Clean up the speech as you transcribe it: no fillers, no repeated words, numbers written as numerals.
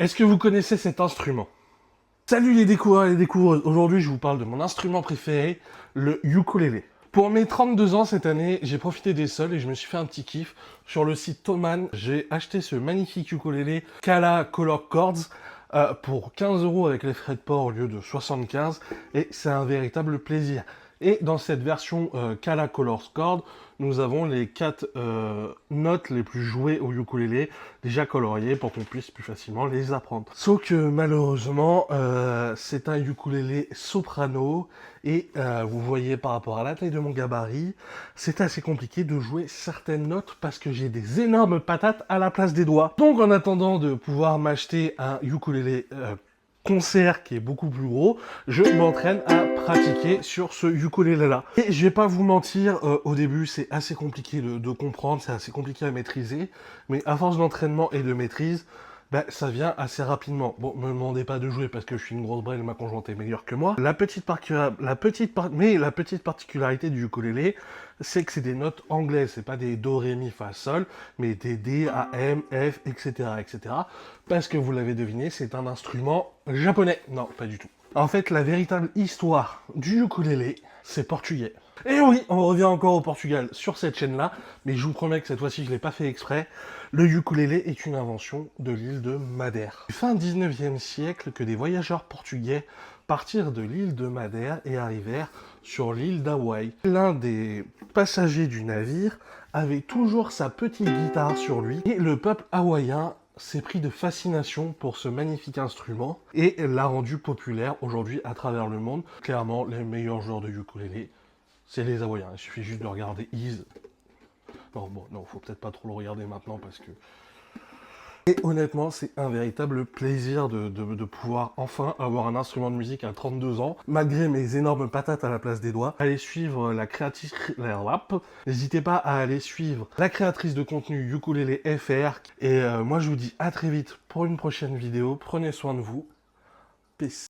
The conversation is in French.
Est-ce que vous connaissez cet instrument? Salut les découvreurs et les découvreuses, aujourd'hui je vous parle de mon instrument préféré, le ukulélé. Pour mes 32 ans cette année, j'ai profité des soldes et je me suis fait un petit kiff. Sur le site Thomann, j'ai acheté ce magnifique ukulélé Kala Color Chords pour 15 € avec les frais de port au lieu de 75 et c'est un véritable plaisir. Et dans cette version Kala Color Chords, nous avons les 4 notes les plus jouées au ukulélé, déjà coloriées pour qu'on puisse plus facilement les apprendre. Sauf que malheureusement, c'est un ukulélé soprano et vous voyez par rapport à la taille de mon gabarit, c'est assez compliqué de jouer certaines notes parce que j'ai des énormes patates à la place des doigts. Donc en attendant de pouvoir m'acheter un ukulélé concert qui est beaucoup plus gros, je m'entraîne à pratiquer sur ce ukulélé là. Et je vais pas vous mentir, au début c'est assez compliqué de comprendre, c'est assez compliqué à maîtriser, mais à force d'entraînement et de maîtrise, ben, ça vient assez rapidement. Bon, me demandez pas de jouer parce que je suis une grosse brêle, ma conjointe est meilleure que moi. La petite particularité du ukulélé, c'est que c'est des notes anglaises, c'est pas des do, ré, mi, fa, sol, mais des D, A, M, F, etc., etc. Parce que vous l'avez deviné, c'est un instrument japonais. Non, pas du tout. En fait, la véritable histoire du ukulélé, c'est portugais. Et oui, on revient encore au Portugal sur cette chaîne-là, mais je vous promets que cette fois-ci, je ne l'ai pas fait exprès. Le ukulélé est une invention de l'île de Madère. Fin 19e siècle, que des voyageurs portugais partirent de l'île de Madère et arrivèrent sur l'île d'Hawaï. L'un des passagers du navire avait toujours sa petite guitare sur lui, et le peuple hawaïen s'est pris de fascination pour ce magnifique instrument et l'a rendu populaire aujourd'hui à travers le monde. Clairement, les meilleurs joueurs de ukulélé, c'est les Hawaïens. Il suffit juste de regarder Ease. Non, bon, non, faut peut-être pas trop le regarder maintenant parce que... Et honnêtement, c'est un véritable plaisir de pouvoir enfin avoir un instrument de musique à 32 ans, malgré mes énormes patates à la place des doigts. Allez suivre la créatrice... N'hésitez pas à aller suivre la créatrice de contenu Ukulélé FR. Et moi, je vous dis à très vite pour une prochaine vidéo. Prenez soin de vous. Peace.